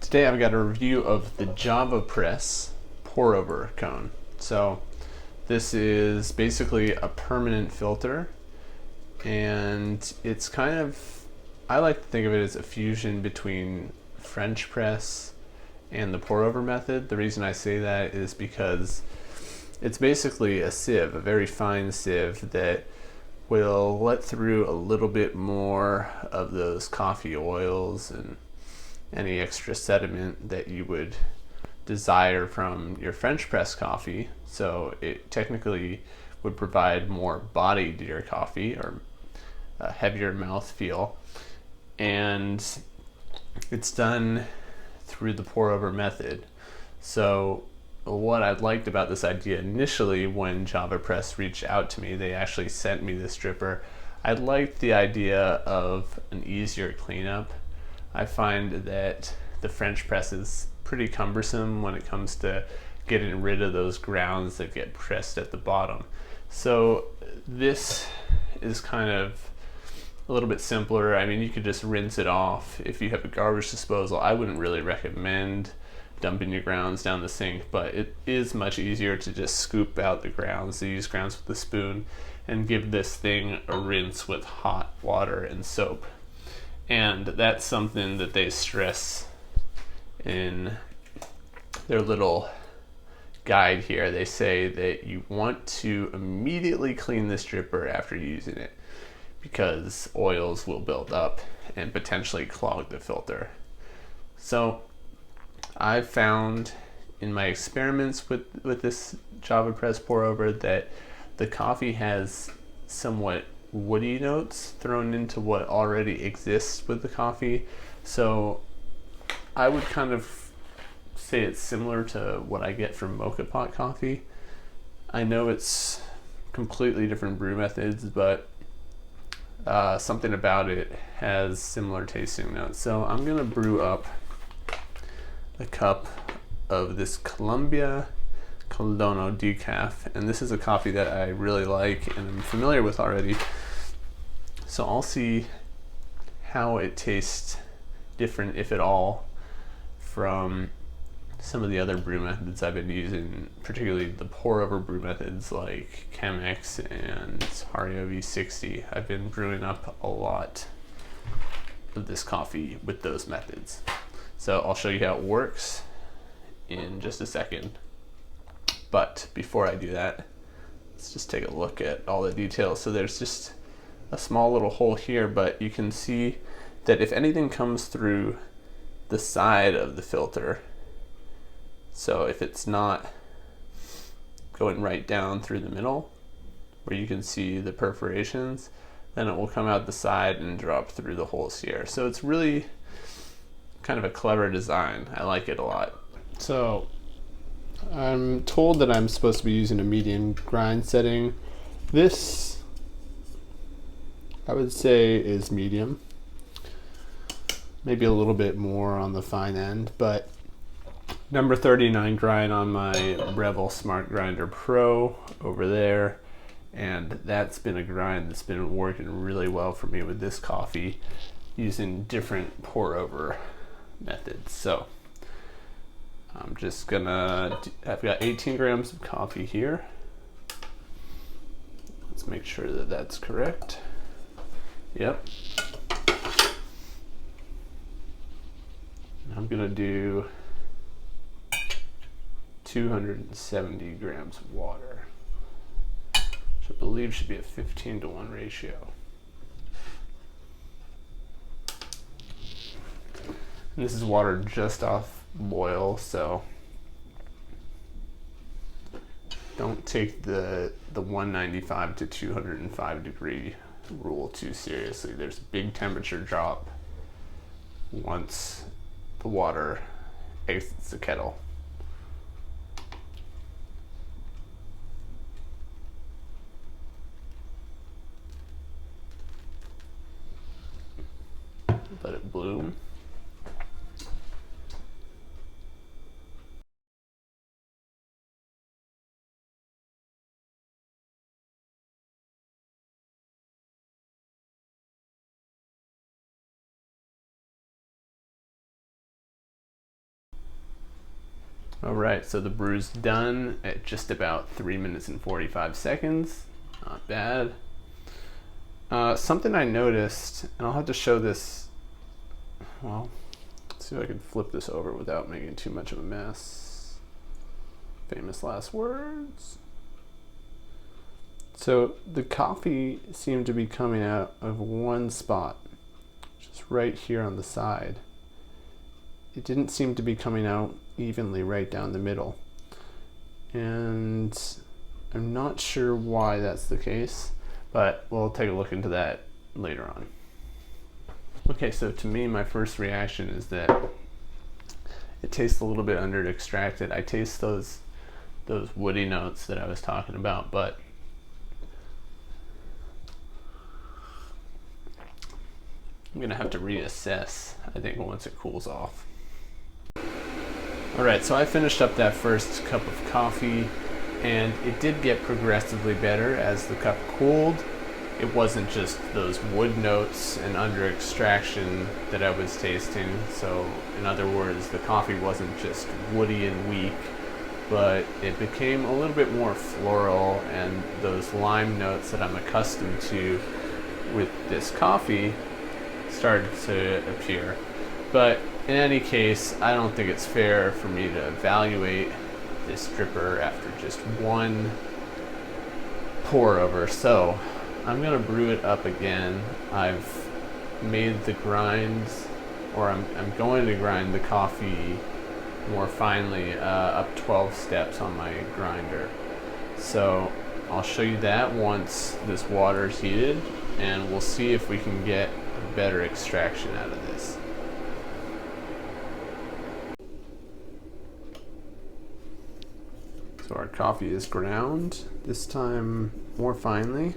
Today I've got a review of the JavaPresse Pour Over cone. So this is basically a permanent filter, and it's kind of, I like to think of it as a fusion between French press and the pour over method. The reason I say that is because it's basically a sieve, a very fine sieve that will let through a little bit more of those coffee oils and any extra sediment that you would desire from your French press coffee. So it technically would provide more body to your coffee, or a heavier mouth feel. And it's done through the pour over method. So what I liked about this idea initially, when JavaPresse reached out to me, they actually sent me this dripper. I liked the idea of an easier cleanup. I find that the French press is pretty cumbersome when it comes to getting rid of those grounds that get pressed at the bottom. So this is kind of a little bit simpler. I mean, you could just rinse it off. If you have a garbage disposal, I wouldn't really recommend dumping your grounds down the sink, but it is much easier to just scoop out the grounds, to use grounds with a spoon, and give this thing a rinse with hot water and soap. And that's something that they stress in their little guide here. They say that you want to immediately clean this dripper after using it, because oils will build up and potentially clog the filter. So I've found in my experiments with this JavaPresse pour over that the coffee has somewhat woody notes thrown into what already exists with the coffee. So I would kind of say it's similar to what I get from Moka Pot coffee. I know it's completely different brew methods, but something about it has similar tasting notes. So I'm gonna brew up a cup of this Colombia Coldono decaf, and this is a coffee that I really like and I'm familiar with already. So I'll see how it tastes different, if at all, from some of the other brew methods I've been using, particularly the pour over brew methods like Chemex and Hario V60. I've been brewing up a lot of this coffee with those methods. So I'll show you how it works in just a second. But before I do that, let's just take a look at all the details. So there's just a small little hole here, but you can see that if anything comes through the side of the filter, so if it's not going right down through the middle where you can see the perforations, then it will come out the side and drop through the holes here. So it's really kind of a clever design. I like it a lot. So I'm told that I'm supposed to be using a medium grind setting. This, I would say, is medium. Maybe a little bit more on the fine end, but number 39 grind on my Breville Smart Grinder Pro over there. And that's been a grind that's been working really well for me with this coffee, using different pour over methods. So I'm just gonna, I've got 18 grams of coffee here. Let's make sure that that's correct. Yep. I'm gonna do 270 grams of water, which I believe should be a 15-to-1 ratio. And this is water just off boil, so don't take the 195 to 205 degree rule too seriously. There's a big temperature drop once the water exits the kettle. Let it bloom. All right, so the brew's done at just about 3 minutes and 45 seconds. Not bad. Something I noticed, and I'll have to show this, well, let's see if I can flip this over without making too much of a mess. Famous last words. So the coffee seemed to be coming out of one spot, just right here on the side. It didn't seem to be coming out evenly right down the middle. And I'm not sure why that's the case, but we'll take a look into that later on. Okay, so to me, my first reaction is that it tastes a little bit under extracted. I taste those woody notes that I was talking about, but I'm gonna have to reassess, I think, once it cools off. All right, so I finished up that first cup of coffee, and it did get progressively better as the cup cooled. It wasn't just those wood notes and under extraction that I was tasting. So in other words, the coffee wasn't just woody and weak, but it became a little bit more floral, and those lime notes that I'm accustomed to with this coffee started to appear. But in any case, I don't think it's fair for me to evaluate this dripper after just one pour over. So I'm gonna brew it up again. I've made the grinds, or I'm going to grind the coffee more finely, up 12 steps on my grinder. So I'll show you that once this water is heated, and we'll see if we can get a better extraction out of this. So our coffee is ground, this time more finely.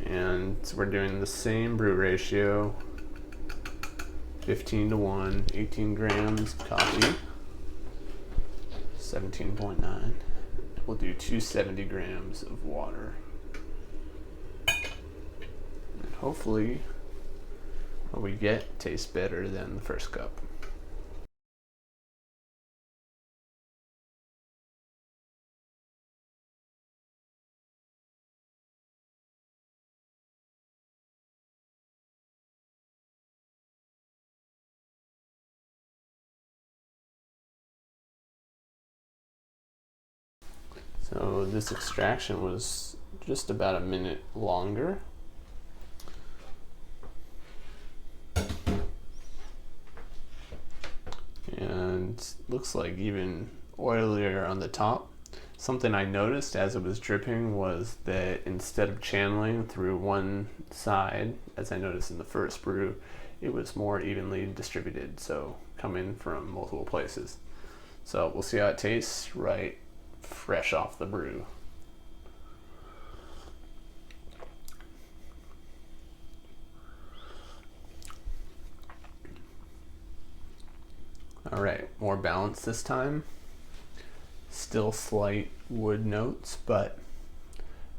And we're doing the same brew ratio, 15:1, 18 grams of coffee, 17.9. We'll do 270 grams of water. And hopefully what we get tastes better than the first cup. So this extraction was just about a minute longer. And looks like even oilier on the top. Something I noticed as it was dripping was that instead of channeling through one side, as I noticed in the first brew, it was more evenly distributed, so coming from multiple places. So we'll see how it tastes right fresh off the brew. All right, more balanced this time. Still slight wood notes, but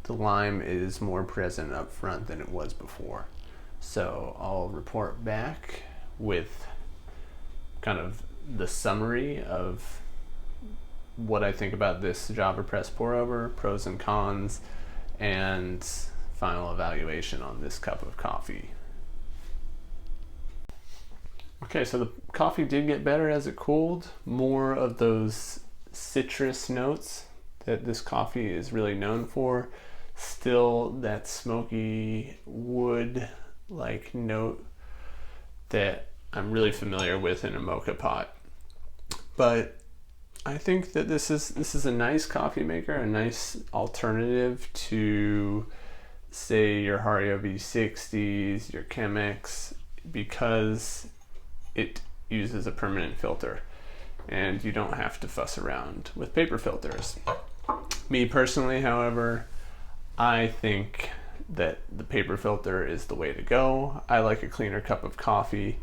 the lime is more present up front than it was before. So I'll report back with kind of the summary of what I think about this JavaPresse Pour Over, pros and cons, and final evaluation on this cup of coffee. Okay, so the coffee did get better as it cooled. More of those citrus notes that this coffee is really known for. Still that smoky wood-like note that I'm really familiar with in a Moka Pot. But I think that this is a nice coffee maker, a nice alternative to, say, your Hario V60s, your Chemex, because it uses a permanent filter and you don't have to fuss around with paper filters. Me personally, however, I think that the paper filter is the way to go. I like a cleaner cup of coffee,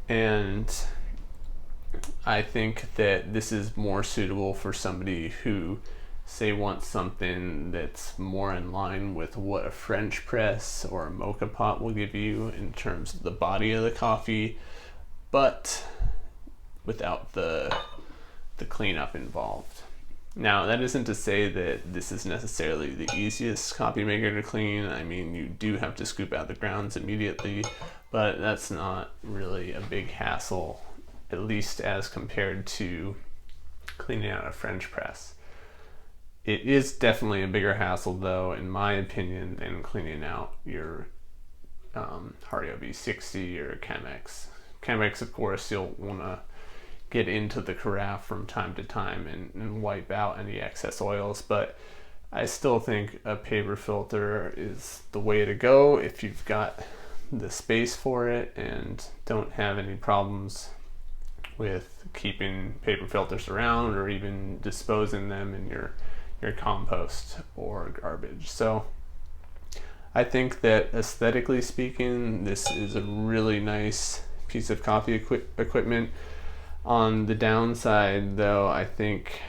and I think that this is more suitable for somebody who, say, wants something that's more in line with what a French press or a Moka Pot will give you in terms of the body of the coffee, but without the cleanup involved. Now, that isn't to say that this is necessarily the easiest coffee maker to clean. I mean, you do have to scoop out the grounds immediately, but that's not really a big hassle, at least as compared to cleaning out a French press. It is definitely a bigger hassle, though, in my opinion, than cleaning out your Hario V60 or Chemex. Chemex, of course, you'll want to get into the carafe from time to time and wipe out any excess oils, but I still think a paper filter is the way to go if you've got the space for it and don't have any problems with keeping paper filters around or even disposing them in your compost or garbage. So I think that aesthetically speaking, this is a really nice piece of coffee equipment. On the downside, though, I think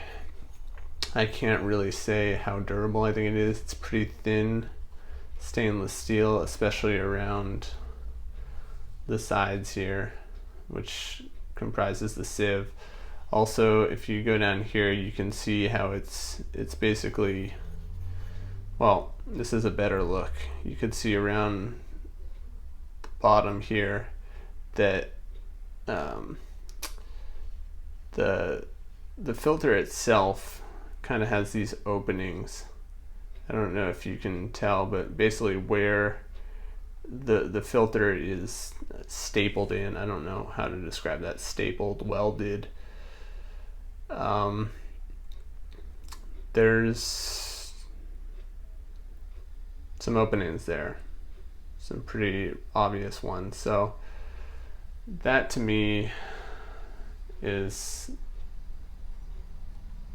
I can't really say how durable I think it is. It's pretty thin stainless steel, especially around the sides here, which comprises the sieve. Also, if you go down here, you can see how it's basically, well, this is a better look. You can see around the bottom here that the filter itself kind of has these openings. I don't know if you can tell, but basically where the filter is stapled in, I don't know how to describe that, stapled, welded. There's some openings there, some pretty obvious ones. So that to me is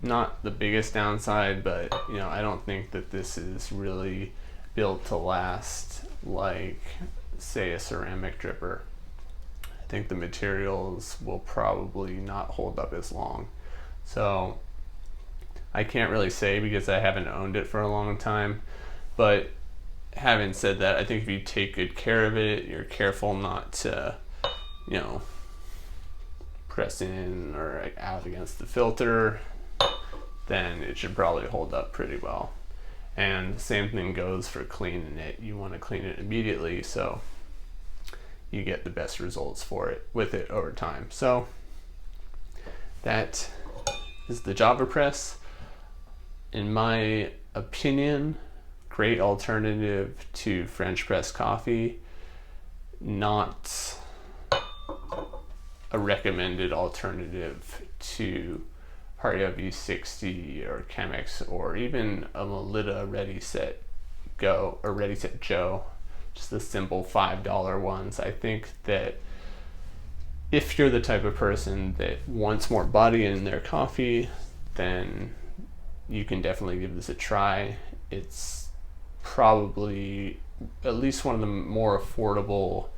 not the biggest downside, but you know, I don't think that this is really built to last like, say, a ceramic dripper. I think the materials will probably not hold up as long. So I can't really say because I haven't owned it for a long time, but having said that, I think if you take good care of it, you're careful not to, you know, press in or out against the filter, then it should probably hold up pretty well. And the same thing goes for cleaning it. You want to clean it immediately so you get the best results for it with it over time. So that is the JavaPresse. In my opinion, great alternative to French press coffee, not a recommended alternative to Hario V60 or Chemex or even a Melita Ready Set Go or Ready Set Joe, just the simple $5 ones. I think that if you're the type of person that wants more body in their coffee, then you can definitely give this a try. It's probably at least one of the more affordable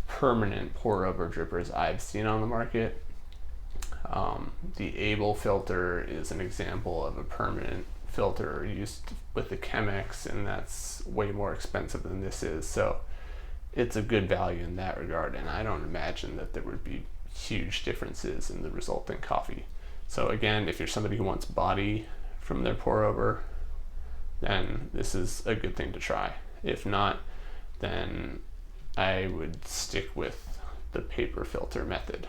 permanent pour over drippers I've seen on the market. The Able filter is an example of a permanent filter used with the Chemex, and that's way more expensive than this is, so it's a good value in that regard, and I don't imagine that there would be huge differences in the resulting coffee. So again, if you're somebody who wants body from their pour over, then this is a good thing to try. If not, then I would stick with the paper filter method.